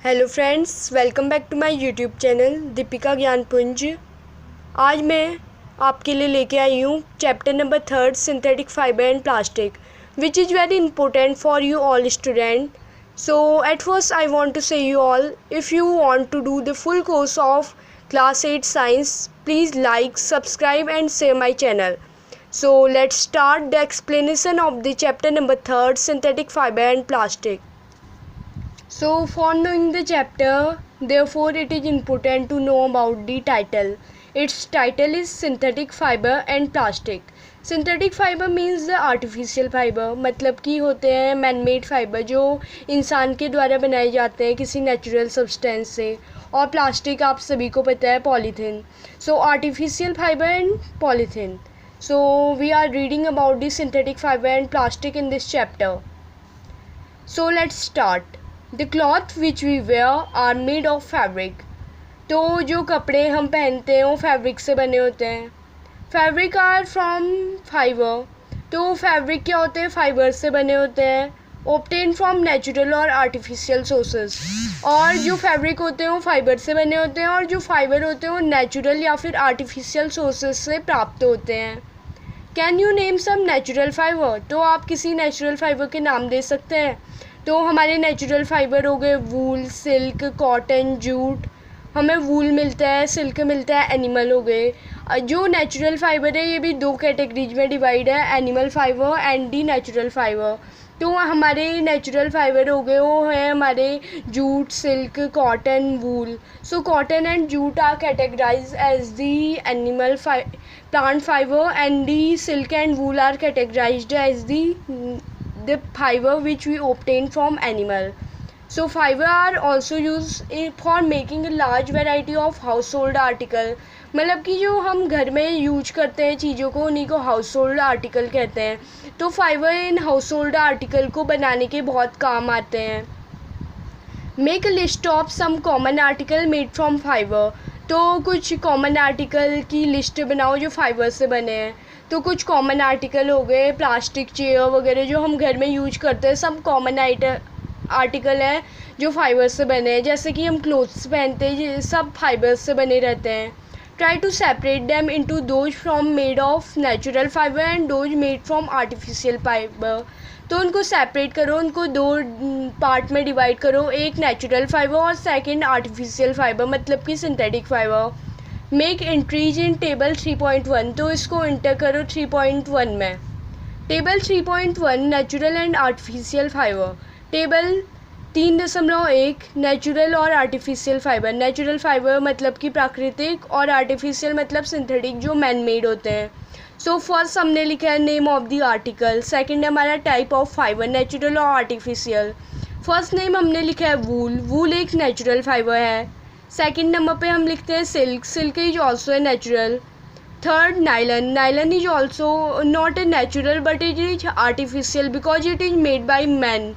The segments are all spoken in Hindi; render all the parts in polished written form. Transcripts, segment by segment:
Hello friends, welcome back to my YouTube channel Deepika Gyanpunj. आज मैं आपके लिए लेके आई हूँ chapter number 3 synthetic fibre and plastic which is very important for you all student. So at first I want to say you all, if you want to do the full course of class 8 science, please like, subscribe and share my channel. So let's start the explanation of the chapter number 3 synthetic fiber and plastic. So for knowing the chapter, therefore it is important to know about the title. Its title is synthetic fiber and plastic. Synthetic fiber means the artificial fiber, मतलब कि होते हैं man made fiber जो इंसान के द्वारा बनाए जाते हैं किसी नेचुरल सब्सटेंस से. और प्लास्टिक आप सभी को पता है polythene. So artificial fibre and polythene. So we are reading about the synthetic fiber and plastic in this chapter. So let's start. The cloth which we wear are made of fabric. तो जो कपड़े हम पहनते हैं वो फैब्रिक से बने होते हैं. Fabric are from fibre. तो फैब्रिक क्या होते हैं? फाइबर से बने होते हैं. ऑब्टेन फ्रॉम नेचुरल और आर्टिफिशियल सोर्सेज. और जो फैब्रिक होते हैं वो फाइबर से बने होते हैं और जो फाइबर होते हैं वो नेचुरल या फिर आर्टिफिशियल सोर्सेज से प्राप्त होते हैं. Can you name some natural fibre? तो आप किसी नेचुरल फाइबर के नाम दे सकते हैं. तो हमारे नेचुरल फाइबर हो गए वूल, सिल्क, कॉटन, जूट. हमें वूल मिलता है, सिल्क मिलता है, एनिमल हो गए. जो नेचुरल फाइबर है ये भी दो कैटेगरीज में डिवाइड है, animal fibre and the natural fibre. तो हमारे नेचुरल फाइबर हो गए वो है हमारे jute, silk, cotton, wool. So cotton and jute are categorise as the animal plant fiber and the silk and wool are categorized as the fiber which we obtain from animal. So fiber are also used for making a large variety of household article. मतलब कि जो हम घर में यूज करते हैं चीज़ों को उन्हीं को हाउस होल्ड आर्टिकल कहते हैं. तो fibre in household article को बनाने के बहुत काम आते हैं. Make a list of some common article made from fibre. तो कुछ कॉमन आर्टिकल की लिस्ट बनाओ जो फाइबर से बने हैं. तो कुछ कॉमन आर्टिकल हो गए प्लास्टिक, चेयर वगैरह जो हम घर में यूज करते हैं, सब कॉमन आर्टिकल है जो फाइबर से बने हैं. जैसे कि हम क्लोथ्स पहनते हैं, सब फाइबर से बने रहते हैं. Try to separate them into those from made of natural fibre and those made from artificial fibre. तो उनको सेपरेट करो, उनको दो पार्ट में डिवाइड करो, एक नेचुरल फाइबर और सेकंड आर्टिफिशियल फाइबर मतलब कि synthetic fibre. Make entries in table 3.1. तो इसको इंटर करो 3.1 में. Table 3.1 natural and artificial fibre. Table 3.1 natural और आर्टिफिशियल फाइबर. नेचुरल फाइबर मतलब कि प्राकृतिक और आर्टिफिशियल मतलब सिंथेटिक जो मैन मेड होते हैं. सो फर्स्ट हमने लिखा है name of the article. Second है हमारा टाइप ऑफ फाइबर, नेचुरल और आर्टिफिशियल. फर्स्ट नेम हमने लिखा है वूल. वूल एक नेचुरल फाइबर है. सेकंड नंबर पे हम लिखते हैं silk. Silk is also a natural. Third nylon. Nylon is also not a natural but it is artificial because it is made by man.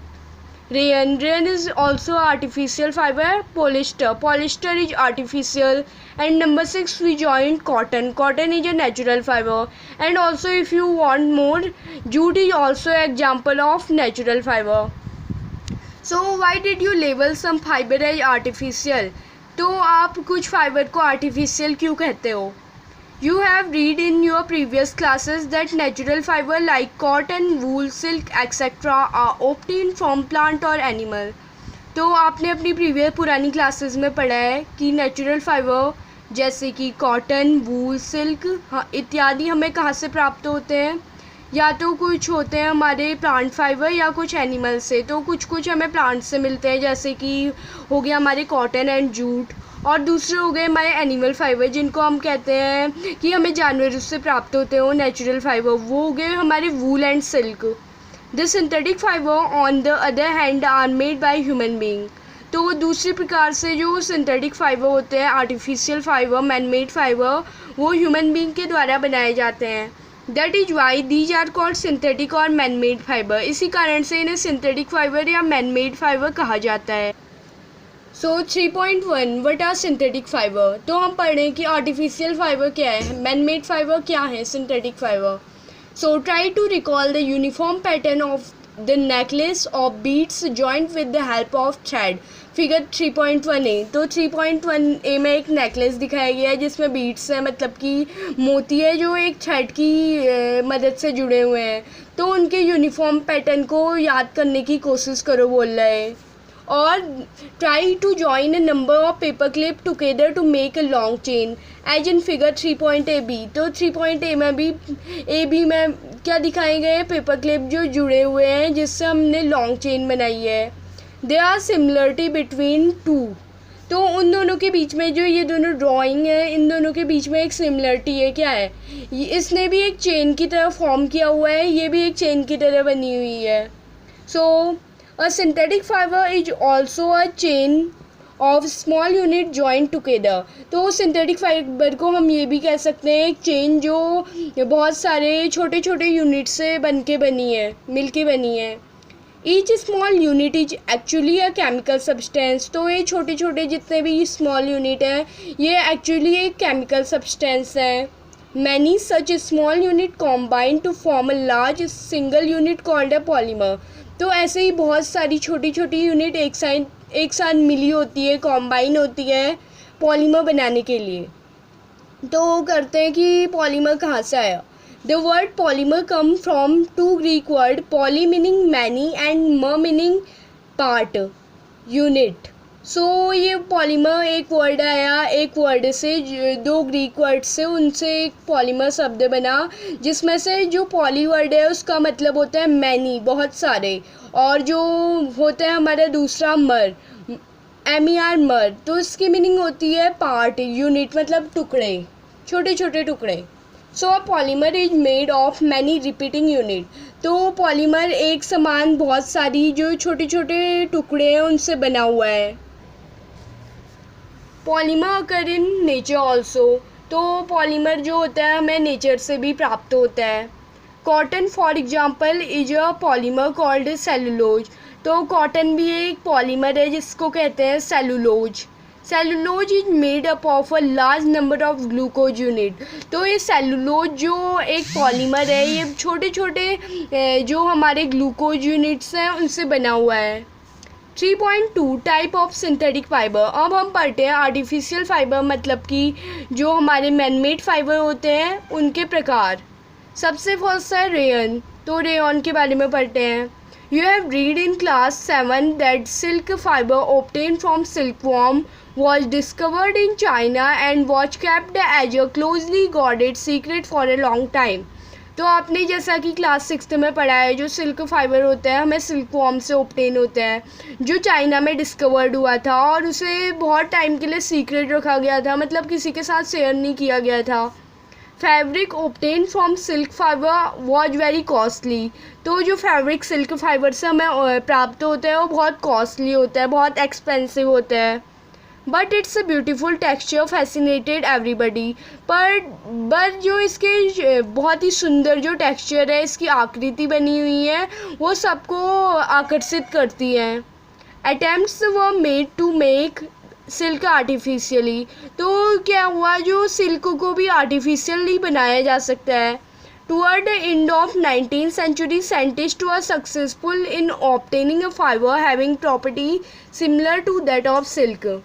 Rayon. Rayon is also artificial fiber. Polyester. Polyester is artificial. And number 6 we joined cotton. Cotton is a natural fiber. And also if you want more, jute is also an example of natural fiber. So why did you label some fiber as artificial? तो आप कुछ फाइबर को आर्टिफिशियल क्यों कहते हो? You have read in your previous classes that natural fiber like cotton, wool, silk, etc. are obtained from plant or animal. तो आपने अपनी पुरानी क्लासेस में पढ़ा है कि नेचुरल फाइबर जैसे कि कॉटन, वूल, सिल्क इत्यादि हमें कहाँ से प्राप्त होते हैं? या तो कुछ होते हैं हमारे प्लांट फाइबर या कुछ एनिमल से. तो कुछ हमें प्लांट से मिलते हैं जैसे कि हो गया हमारे कॉटन एंड जूट. और दूसरे हो गए हमारे एनिमल फाइबर जिनको हम कहते हैं कि हमें जानवरों से प्राप्त होते हैं वो नेचुरल फाइबर. वो हो गए हमारे wool and silk. The synthetic fibre on the other hand are made by human being. तो दूसरी प्रकार से जो सिंथेटिक फाइबर होते हैं artificial fibre, man made fibre, वो ह्यूमन बीइंग के द्वारा बनाए जाते हैं. That is why these are called synthetic और मैन मेड फाइबर. इसी कारण से इन्हें सिंथेटिक फाइबर या मैन मेड फाइबर कहा जाता है. So 3.1 what are synthetic fibre. तो हम पढ़ रहे हैं कि आर्टिफिशियल फाइबर क्या है, मैन मेड फाइबर क्या है, synthetic fibre. So try to recall the uniform pattern of the necklace of beads joint with the help of thread. Figure 3.1a। तो 3.1a में एक नेकलेस दिखाया गया है जिसमें बीड्स है, मतलब कि मोती है जो एक थ्रेड की मदद से जुड़े हुए हैं। तो उनके यूनिफॉर्म पैटर्न को याद करने की कोशिश करो बोल रहे हैं। और try to join a number of paper clip together to make a long chain as in figure 3.ab। तो 3.a में भी में क्या दिखाए गए पेपर क्लिप जो जुड़े हुए हैं जिससे हमने लॉन्ग चेन बनाई है। There are similarity between two. तो उन दोनों के बीच में जो ये दोनों ड्राइंग है, इन दोनों के बीच में एक सिमिलरिटी है। क्या है? इसने भी एक चेन की तरह फॉर्म किया हुआ है, ये भी एक चेन की तरह बनी हुई है। सो a synthetic fiber is also a chain of small unit joined together। तो सिंथेटिक फाइबर को हम ये भी कह सकते हैं एक चेन जो बहुत सारे छोटे छोटे यूनिट से बन के बनी है, मिल के बनी है। Each small unit is actually a chemical substance. तो ये छोटे छोटे जितने भी स्मॉल यूनिट हैं ये एक्चुअली एक केमिकल सब्सटेंस है। Many such small unit combine to form a large single unit called a polymer. तो ऐसे ही बहुत सारी छोटी छोटी यूनिट एक साथ मिली होती है, कॉम्बाइन होती है पॉलीमर बनाने के लिए। तो करते हैं कि पॉलीमर कहाँ से आया। The word polymer come from two Greek word, poly meaning many and mer meaning part, unit. So ये पॉलीमर एक वर्ड आया, एक वर्ड से, दो ग्रीक वर्ड से, उनसे एक पॉलीमर शब्द बना जिसमें से जो पॉली वर्ड है उसका मतलब होता है मैनी, बहुत सारे, और जो होता है हमारा दूसरा मर, MER मर, तो इसकी मीनिंग होती है पार्ट, यूनिट मतलब टुकड़े, छोटे छोटे टुकड़े। So a polymer is made of many repeating unit. तो पॉलीमर एक समान बहुत सारी जो छोटे छोटे टुकड़े हैं उनसे बना हुआ है। Polymer occur in nature also. तो पॉलीमर जो होता है हमें नेचर से भी प्राप्त होता है। Cotton for example is a polymer called cellulose. तो कॉटन भी एक पॉलीमर है जिसको कहते हैं cellulose. Cellulose is made up of a large number of glucose unit. तो ये सेलुलोज जो एक पॉलीमर है ये छोटे छोटे जो हमारे ग्लूकोज यूनिट्स हैं उनसे बना हुआ है। 3.2 टाइप ऑफ सिंथेटिक फाइबर। अब हम पढ़ते हैं आर्टिफिशियल फाइबर, मतलब कि जो हमारे मैनमेड फाइबर होते हैं उनके प्रकार। सबसे फर्स्ट है रेयन। तो रेयन के बारे में पढ़ते हैं। You have read in class 7 that silk fibre obtain from silkworm was discovered in China and was kept as a closely guarded secret for a long time। तो आपने जैसा कि क्लास 6 में पढ़ा है जो सिल्क फाइबर होता है हमें सिल्क वॉर्म से ऑब्टेन होता है जो चाइना में डिस्कवर्ड हुआ था और उसे बहुत टाइम के लिए सीक्रेट रखा गया था, मतलब किसी के साथ शेयर नहीं किया गया था। Fabric obtain from silk fibre was very costly. तो जो फैब्रिक सिल्क फाइबर से हमें प्राप्त होता है वो बहुत कॉस्टली होता है, बहुत एक्सपेंसिव होता है। But it's a beautiful texture fascinated everybody. पर जो इसके बहुत ही सुंदर जो टेक्सचर है, इसकी आकृति बनी हुई है वो सबको आकर्षित करती है। Attempts were made to make silk artificially. तो क्या हुआ, जो सिल्क को भी आर्टिफिशियली बनाया जा सकता है। Toward the end of 19th century scientist were successful in obtaining a fibre having property similar to that of silk.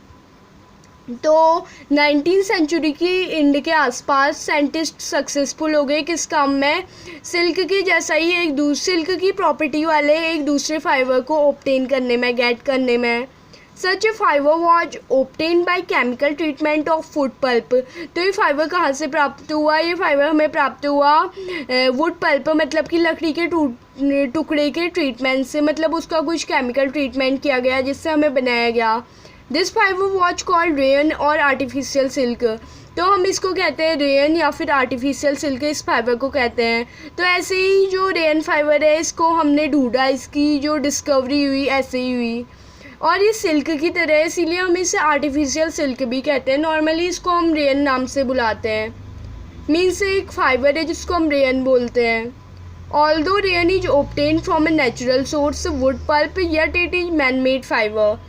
तो 19th सेंचुरी की एंड के आसपास साइंटिस्ट सक्सेसफुल हो गए किस काम में, सिल्क की जैसा ही सिल्क की प्रॉपर्टी वाले एक दूसरे फाइबर को ऑब्टेन करने में, गेट करने में। Such a fibre was obtain by chemical treatment of wood pulp. तो ये फाइबर कहाँ से प्राप्त हुआ, ये फाइबर हमें प्राप्त हुआ वुड पल्प मतलब कि लकड़ी के टुकड़े के ट्रीटमेंट से, मतलब उसका कुछ केमिकल ट्रीटमेंट किया गया जिससे हमें बनाया गया। This fibre was called rayon और आर्टिफिशियल सिल्क। तो हम इसको कहते हैं रेयन या फिर आर्टिफिशियल सिल्क, इस फाइबर को कहते हैं। तो ऐसे ही जो रेयन फाइबर है इसको हमने ढूंढा, इसकी जो डिस्कवरी हुई ऐसे ही हुई और ये सिल्क की तरह है, इसीलिए हम इसे आर्टिफिशियल सिल्क भी कहते हैं। नॉर्मली इसको हम रेयन नाम से बुलाते हैं। मीन्स एक फाइबर है जिसको हम रेयन बोलते हैं। Although rayon is obtain from a natural source wood pulp yet it is man made fibre.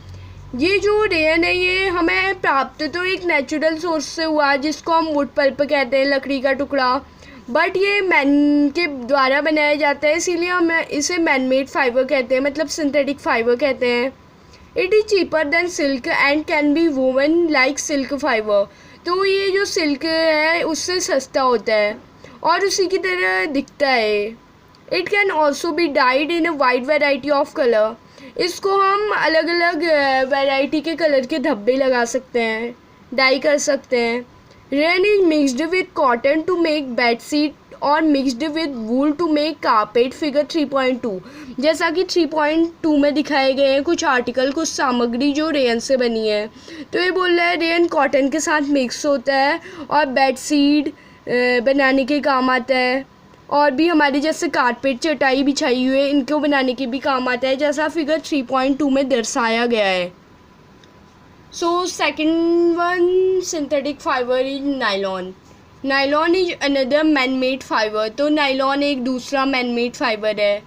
ये जो रेयन है ये हमें प्राप्त तो एक नेचुरल सोर्स से हुआ जिसको हम वुड पल्प कहते हैं, लकड़ी का टुकड़ा, बट ये मैन के द्वारा बनाया जाता है, इसीलिए हम इसे मैन मेड फाइबर कहते हैं, मतलब सिंथेटिक फाइबर कहते हैं। It is cheaper than silk and can be woven like silk fibre. तो ये जो सिल्क है उससे सस्ता होता है और उसी की तरह दिखता है। It can also be died in a wide variety of colour. इसको हम अलग अलग वैरायटी के कलर के धब्बे लगा सकते हैं, डाई कर सकते हैं। Rayon is mixed with cotton to make bed sheet और mixed with wool to make carpet. Figure 3.2। जैसा कि 3.2 में दिखाए गए हैं कुछ आर्टिकल, कुछ सामग्री जो रेन से बनी है। तो ये बोल रहा है रेन कॉटन के साथ मिक्स होता है और बेड शीट बनाने के काम आता है, और भी हमारी जैसे कारपेट चटाई बिछाई हुई है इनको बनाने के भी काम आता है, जैसा फिगर 3.2 में दर्शाया गया है। So second one synthetic fibre is nylon. Nylon is another man made fibre. तो नायलॉन एक दूसरा मैन मेड फाइबर है।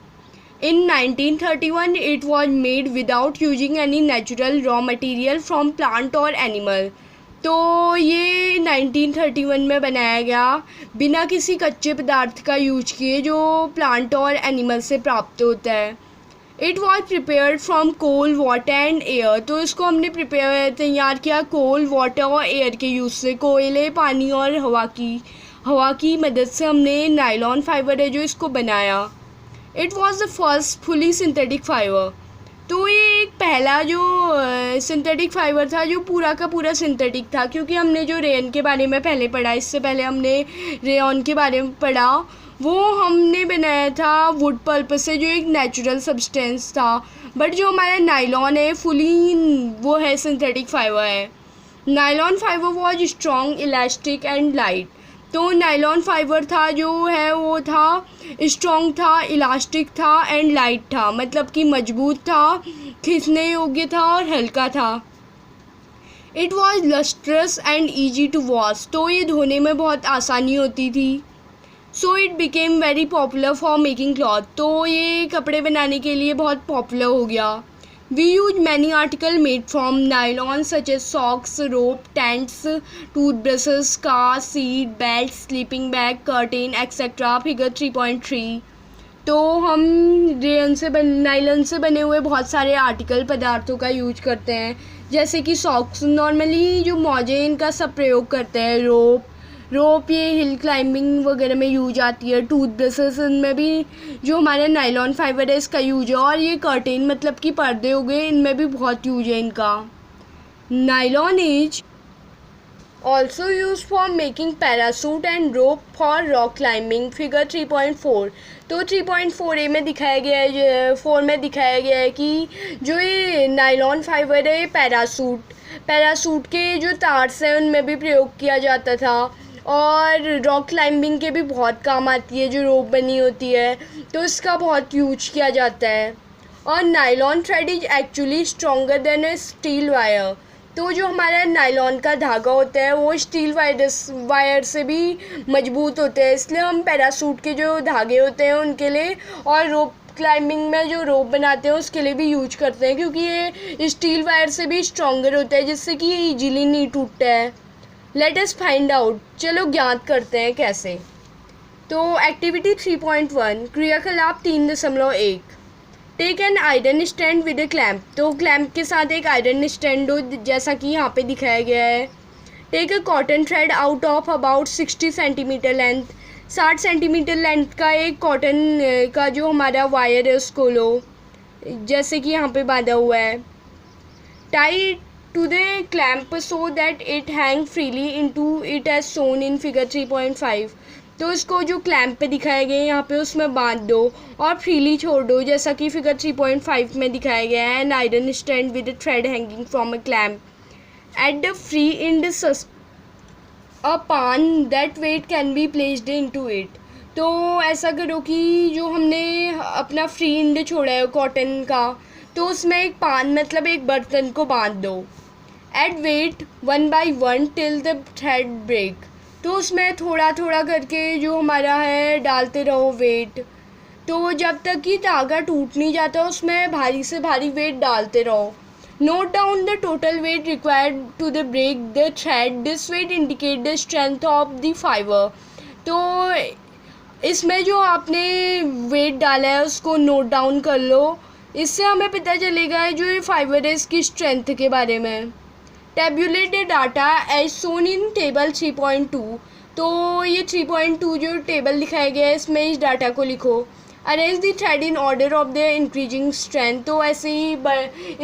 इन 1931 it was made without using any natural raw material from plant और एनिमल। तो ये 1931 में बनाया गया बिना किसी कच्चे पदार्थ का यूज किए जो प्लांट और एनिमल से प्राप्त होता है। It was prepared from coal water and air. तो इसको हमने तैयार किया कोल वाटर और एयर के यूज़ से। कोयले, पानी और हवा की मदद से हमने नायलॉन फाइबर है जो इसको बनाया। It was the first fully synthetic fibre. तो ये एक पहला जो सिंथेटिक फाइबर था जो पूरा का पूरा सिंथेटिक था, क्योंकि हमने जो रेयन के बारे में पहले पढ़ा, इससे पहले हमने रेयन के बारे में पढ़ा, वो हमने बनाया था वुड पल्प से जो एक नेचुरल सब्सटेंस था। बट जो हमारा नायलॉन है फुली वो है सिंथेटिक फाइबर है। Nylon fibre was strong, elastic and light. तो नायलॉन फाइबर था जो है वो था स्ट्रॉन्ग था, इलास्टिक था एंड लाइट था, मतलब कि मजबूत था, खींचने योग्य था और हल्का था। It was lustrous and easy to wash. तो ये धोने में बहुत आसानी होती थी। So it became very popular for making cloth. तो ये कपड़े बनाने के लिए बहुत पॉपुलर हो गया। We use many article made from nylon such as socks, rope, tents, toothbrushes, car seat, belt, sleeping bag, curtain etcetera. Figure 3.3। तो हम नायलॉन से बने हुए बहुत सारे आर्टिकल पदार्थों का यूज करते हैं, जैसे कि सॉक्स। नॉर्मली जो मौजे इनका सब प्रयोग करते हैं। रोप ये हिल क्लाइंबिंग वगैरह में यूज आती है। टूथब्रशेस इनमें भी जो हमारा नायलॉन फाइबर है इसका यूज है। और ये कर्टेन मतलब कि पर्दे हो गए, इनमें भी बहुत यूज है इनका। Nylon is also use for making parachute and rope for rock climbing. Figure 3.4। तो 3.4a में दिखाया गया है, 4 में दिखाया गया है कि जो ये नायलॉन फाइबर है ये पैरासूट के जो तार्स हैं उनमें भी प्रयोग किया जाता था, और रॉक क्लाइंबिंग के भी बहुत काम आती है जो रोप बनी होती है, तो इसका बहुत यूज किया जाता है। और nylon thread is actually stronger than A steel wire. तो जो हमारा नायलॉन का धागा होता है वो स्टील वायर से भी मजबूत होते हैं, इसलिए हम पैरासूट के जो धागे होते हैं उनके लिए और रोप क्लाइंबिंग में जो रोप बनाते हैं उसके लिए भी यूज करते हैं, क्योंकि ये स्टील वायर से भी स्ट्रॉन्गर होता है जिससे कि ये ईजिली नहीं टूटता है। Let us find out. चलो ज्ञात करते हैं कैसे। तो एक्टिविटी 3.1 क्रियाकलाप 3.1। Take an iron stand with a clamp. तो क्लैम्प के साथ एक आयरन स्टैंड हो, जैसा कि यहाँ पे दिखाया गया है। Take a cotton thread out of about 60 centimetre length. 60 centimetre length का एक कॉटन का जो हमारा वायर है उसको लो, जैसे कि यहाँ पे बांधा हुआ है। Tie to the clamp so that it hang freely into it as shown in figure 3.5। तो इसको जो क्लैम्प पे दिखाया गया है यहाँ पे उसमें बांध दो और फ्रीली छोड़ दो, जैसा कि फिगर 3.5 में दिखाया गया है। An iron stand with thread hanging from a clamp at the free end a pan that weight can be placed into it. तो ऐसा करो कि जो हमने अपना फ्री एंड छोड़ा है कॉटन का, तो उसमें एक पान मतलब एक बर्तन को बांध दो। Add weight 1 by 1 till the thread break. तो उसमें थोड़ा थोड़ा करके जो हमारा है डालते रहो वेट, तो जब तक कि धागा टूट नहीं जाता उसमें भारी से भारी वेट डालते रहो। Note down the total weight required to the break the thread. This weight indicate the strength of the fibre. तो इसमें जो आपने वेट डाला है उसको नोट डाउन कर लो। इससे हमें पता चलेगा जो ये फाइबर है इसकी स्ट्रेंथ के बारे में। Tabulate the data as shown in table 3.2। तो ये 3.2 जो टेबल दिखाया गया है इसमें इस डाटा को लिखो। Arrange the thread in order of the increasing strength. तो ऐसे ही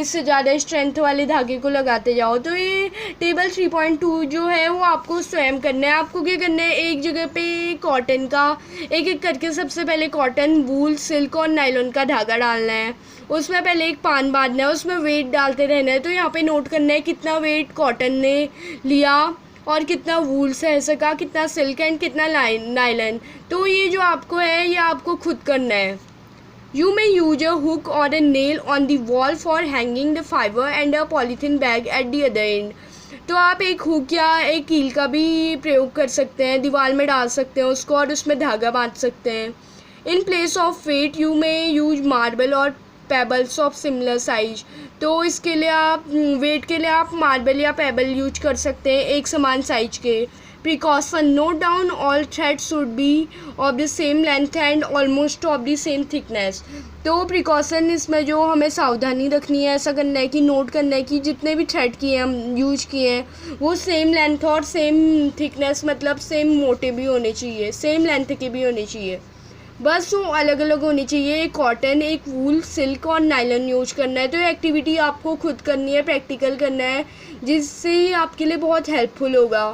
इससे ज़्यादा स्ट्रेंथ वाले धागे को लगाते जाओ। तो ये टेबल 3.2 जो है वो आपको स्वयं करना है। आपको क्या करना है, एक जगह पे कॉटन का एक एक करके सबसे पहले कॉटन, वूल, सिल्क और नायलॉन का धागा डालना है। उसमें पहले एक पान बांधना है, उसमें वेट डालते रहना है। तो यहाँ पे नोट करना है कितना वेट कॉटन ने लिया और कितना वूल से सका, कितना सिल्क एंड कितना नायलन। तो ये जो आपको है ये आपको खुद करना है। You may use a hook और a nail on the wall for hanging the fibre and a polythene bag at the other end. तो आप एक हुक या एक कील का भी प्रयोग कर सकते हैं, दीवार में डाल सकते हैं उसको और उसमें धागा बांध सकते हैं। In place of weight you may use marble और पेबल्स ऑफ सिमिलर साइज। तो इसके लिए आप वेट के लिए आप मार्बल या पेबल यूज कर सकते हैं एक समान साइज के। Precaution, note down all threads should be of the same length and almost of the same thickness. तो प्रिकॉशन इसमें जो हमें सावधानी रखनी है, ऐसा करना है कि नोट करना है कि जितने भी थ्रेड किए हम यूज किए हैं वो सेम लेंथ और सेम थिकनेस, मतलब सेम मोटे भी होने चाहिए, सेम लेंथ के भी होने चाहिए, बस वो अलग अलग होनी चाहिए। एक कॉटन, एक वूल, सिल्क और नायलॉन यूज करना है। तो ये एक्टिविटी आपको खुद करनी है, प्रैक्टिकल करना है, जिससे आपके लिए बहुत हेल्पफुल होगा।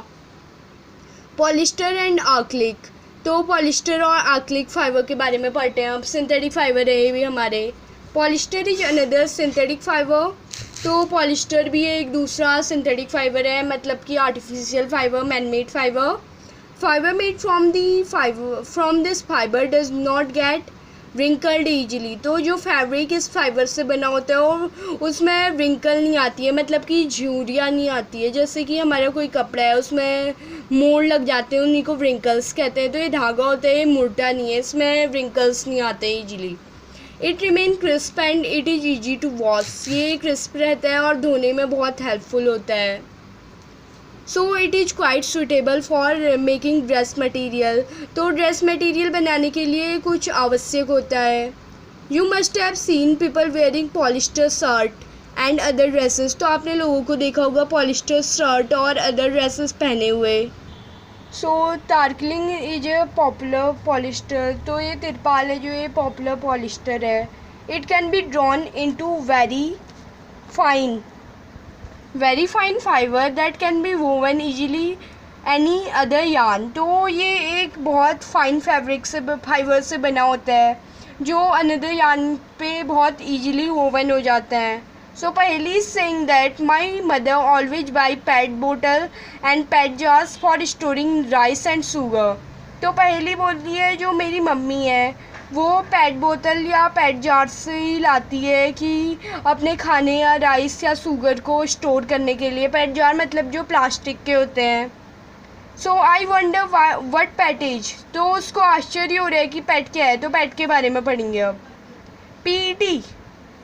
Polyester and acrylic. तो पॉलिस्टर और आर्क्लिक फाइबर के बारे में पढ़ते हैं अब। सिंथेटिक फाइबर है ये भी हमारे। Polyester is another synthetic fibre. तो पॉलिस्टर भी एक दूसरा सिंथेटिक फाइबर है, मतलब कि artificial fibre, manmade fibre. Fiber made from this fiber does not get wrinkled easily। तो जो फैब्रिक इस फाइबर से बना होता है और उसमें wrinkle नहीं आती है, मतलब कि झुर्रियाँ नहीं आती है। जैसे कि हमारा कोई कपड़ा है उसमें मोड़ लग जाते हैं, उन्हीं को wrinkles कहते हैं। तो ये धागा होता है, ये मुड़ता नहीं है, इसमें wrinkles नहीं आते easily. It remain crisp and it is easy to wash. ये क्रिस्प रहता है और धोने में बहुत हेल्पफुल होता है। So it is quite suitable for making dress material. तो ड्रेस मटीरियल बनाने के लिए कुछ आवश्यक होता है। You must have seen people wearing polyester shirt and other dresses. तो आपने लोगों को देखा होगा पॉलिस्टर शर्ट और अदर ड्रेसेस पहने हुए। So तारकलिंग is a popular polyester. तो ये तिरपाल है जो ये पॉपुलर पॉलिस्टर है। It can be drawn into very fine fiber that can be woven easily any other yarn। तो ये एक बहुत फाइन फाइबर से बना होता है जो अनदर yarn पे बहुत ईजिली वोवन हो जाता है। सो पहली saying that my mother always by PAT bottle and PAT jars for storing rice and sugar. तो पहली बोलती है जो मेरी मम्मी है वो पैट बोतल या पैट जार से ही लाती है कि अपने खाने या राइस या शुगर को स्टोर करने के लिए। पैट जार मतलब जो प्लास्टिक के होते हैं। So I wonder what PET is. तो उसको आश्चर्य हो रहा है कि पैट क्या है। तो पैट के बारे में पढ़ेंगे अब। PET.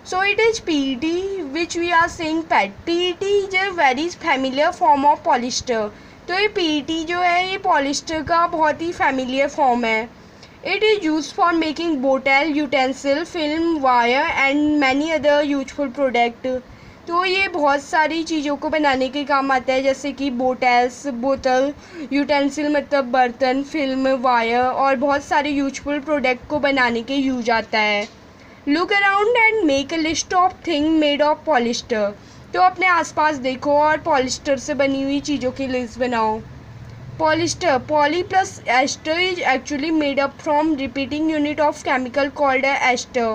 So it is PET which we are saying PET. PET is a very familiar form of polyester. तो ये पीईटी जो है ये पॉलिस्टर का बहुत ही फैमिलियर फॉर्म है। It is used for making bottle, utensil, film, wire and many other useful product। तो ये बहुत सारी चीज़ों को बनाने के काम आता है, जैसे कि बोतल, यूटेंसिल मतलब बर्तन, फिल्म, वायर और बहुत सारे यूजफुल प्रोडक्ट को बनाने के यूज आता है। Look around and make a list of thing made of polyester. तो अपने आसपास देखो और पॉलिस्टर से बनी हुई चीज़ों की लिस्ट बनाओ। Polyester, poly plus ester is actually made up from repeating unit of chemical called ester।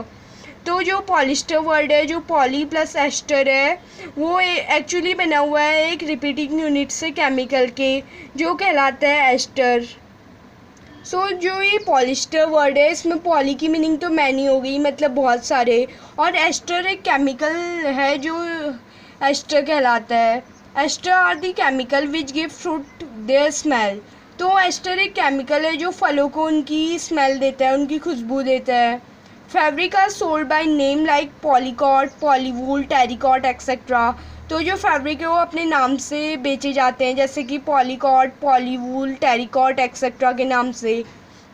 तो जो पॉलिस्टर वर्ड है, जो पॉली प्लस एस्टर है, वो एक्चुअली बना हुआ है एक रिपीटिंग यूनिट से केमिकल के, जो कहलाता है एस्टर। सो जो ये पॉलिस्टर वर्ड है इसमें पॉली की मीनिंग तो मैनी हो गई, मतलब बहुत सारे, और एस्टर एक केमिकल है जो एस्टर कहलाता है। Ester are the chemical which give fruit their smell. तो एस्टर एक केमिकल है जो फलों को उनकी स्मेल देता है, उनकी खुशबू देता है। Fabric are sold by name like polycot, polywool, terrycot etcetera. तो जो फैब्रिक है वो अपने नाम से बेचे जाते हैं, जैसे कि पॉलीकॉट, पॉलीवूल, टेरिकॉट एक्सेट्रा के नाम से।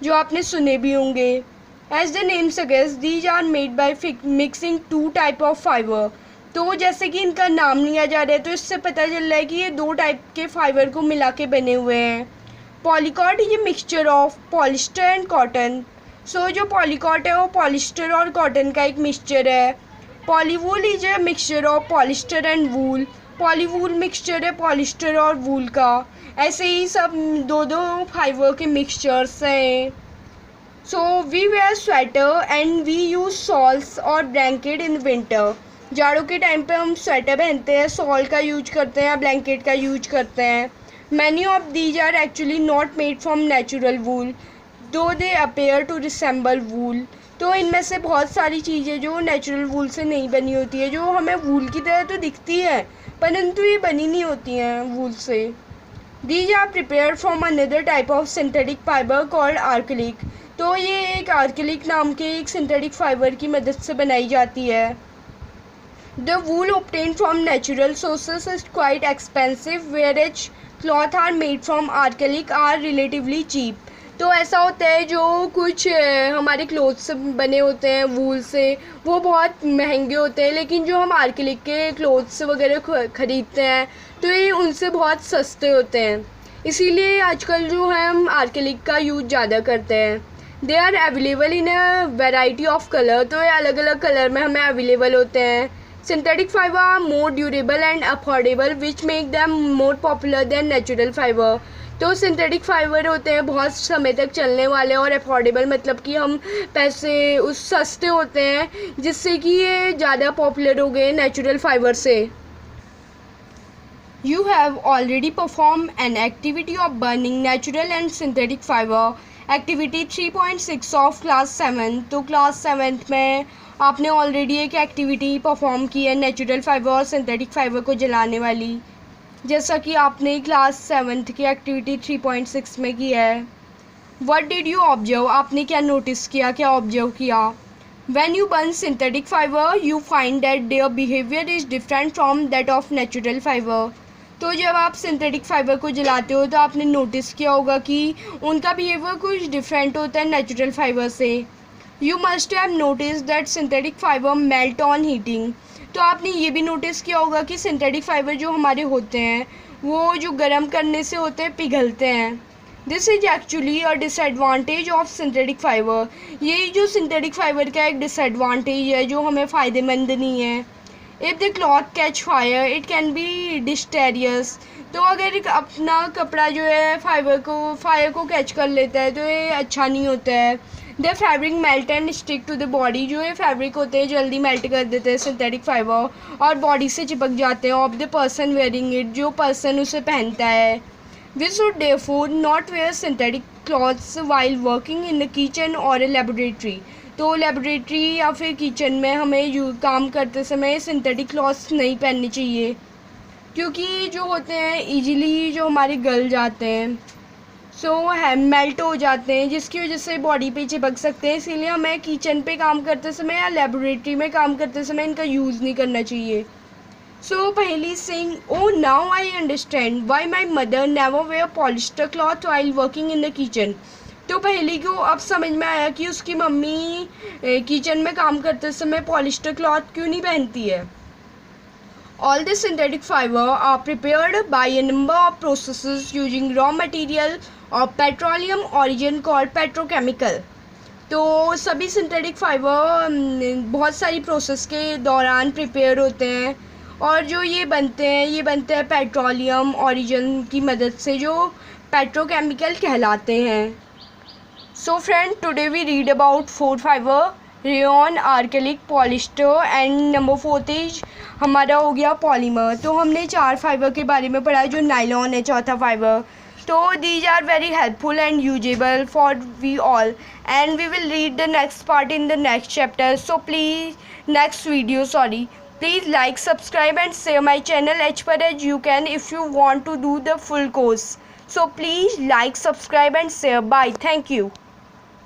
जो आपने सुने भी होंगे। As the name suggest these are made by mixing two type of fibre. तो जैसे कि इनका नाम लिया जा रहा है तो इससे पता चल रहा है कि ये दो टाइप के फाइबर को मिला के बने हुए हैं। Polycot is a mixture of polyester and cotton. So जो पॉलीकॉट है वो पॉलिस्टर और कॉटन का एक मिक्सचर है। Polywool is a mixture of polyester and wool. Polywool mixture है पॉलिस्टर और वूल का। ऐसे ही सब दो दो फाइबर के मिक्सचर्स हैं। So we wear sweater and we use shawls और ब्लैंकेट इन विंटर। जाड़ों के टाइम पे हम स्वेटर पहनते हैं, शॉल का यूज करते हैं, ब्लैंकेट का यूज करते हैं। Many of these are actually not made from natural wool though they appear to resemble wool. तो इनमें से बहुत सारी चीज़ें जो नेचुरल वूल से नहीं बनी होती है, जो हमें वूल की तरह तो दिखती है परंतु ये बनी नहीं होती हैं वूल से। These are prepared from another type of synthetic fibre called acrylic. तो ये एक आर्कलिक नाम के एक सिंथेटिक फाइबर की मदद से बनाई जाती है। The wool obtained from natural sources is quite expensive whereas cloth are made from acrylic are relatively cheap। तो ऐसा होता है जो कुछ हमारे क्लोथ्स बने होते हैं वूल से वो बहुत महंगे होते हैं, लेकिन जो हम आर्कलिक के क्लोथ्स वगैरह ख़रीदते हैं तो ये उनसे बहुत सस्ते होते हैं। इसीलिए आजकल जो है हम आर्कलिक का यूज़ ज़्यादा करते हैं। They are available in a variety of colour. तो ये अलग अलग कलर में हमें अवेलेबल होते हैं। Synthetic fibre are more durable and affordable which make them more popular than natural fibre. तो सिंथेटिक फाइबर होते हैं बहुत समय तक चलने वाले और अफोर्डेबल मतलब कि हम पैसे उस सस्ते होते हैं जिससे कि ये ज़्यादा पॉपुलर हो गए नेचुरल फाइबर से। You have already performed an activity of burning natural and synthetic fiber. Activity 3.6 of class 7। तो क्लास 7 में आपने ऑलरेडी एक एक्टिविटी परफॉर्म की है नेचुरल फाइबर और सिंथेटिक फाइबर को जलाने वाली, जैसा कि आपने क्लास 7 की एक्टिविटी 3.6 में की है। What did you observe? आपने क्या नोटिस किया, क्या ऑब्जर्व किया? When you burn synthetic fiber, you find that their behavior is different from that of natural fiber। तो जब आप सिंथेटिक फाइबर को जलाते हो तो आपने नोटिस किया होगा कि उनका बिहेवियर कुछ डिफरेंट होता है नेचुरल फाइबर से। You must have notice that synthetic fibre melt on heating. तो आपने ये भी नोटिस किया होगा कि सिंथेटिक फाइबर जो हमारे होते हैं वो जो गर्म करने से होते हैं पिघलते हैं। This is actually a disadvantage of synthetic fibre. यही जो सिंथेटिक फाइबर का एक डिसएडवांटेज है जो हमें फ़ायदेमंद नहीं है। If the cloth catch fire it can be disastrous. तो अगर एक अपना कपड़ा जो है फायर को कैच कर लेता है तो ये अच्छा नहीं होता है। The fabric melt and stick to the body. जो ये फैब्रिक होते हैं जल्दी मेल्ट कर देते हैं सिंथेटिक फाइबर और बॉडी से चिपक जाते हैं of the person wearing it, जो पर्सन उसे पहनता है। We should therefore not wear synthetic clothes while working in the kitchen और ए लेबोरेटरी। तो लेबोरेटरी या फिर किचन में हमें काम करते समय सिंथेटिक क्लॉथ्स नहीं पहननी चाहिए, क्योंकि जो होते हैं इजीली जो हमारे गल जाते हैं, मेल्ट हो जाते हैं, जिसकी वजह से बॉडी पे चिपक सकते हैं। इसीलिए हमें किचन पे काम करते समय या लेबोरेटरी में काम करते समय इनका यूज़ नहीं करना चाहिए। सो पहली सिंग oh now I understand why my mother never wear polyester cloth while working in the kitchen. तो पहली को अब समझ में आया कि उसकी मम्मी किचन में काम करते समय पॉलिस्टर क्लॉथ क्यों नहीं पहनती है। All the synthetic fiber are prepared by a number of processes using raw material of petroleum origin called petrochemical। तो सभी सिंथेटिक फाइबर बहुत सारी प्रोसेस के दौरान प्रिपेयर होते हैं और जो ये बनते हैं पेट्रोलियम ओरिजिन की मदद से, जो पेट्रोकेमिकल कहलाते हैं। So friend, today we read about 4 fibre, rayon, acrylic, polyester and number 4 is हमारा हो गया पॉलीमर। तो हमने 4 फाइबर के बारे में पढ़ा है, जो नायलॉन है चौथा फाइबर। तो these are very helpful and usable for we all and we will read the next part in the next chapter. So please like, subscribe and share my channel as far as you can if you want to do the full course. So please like, subscribe and share. Bye. Thank you.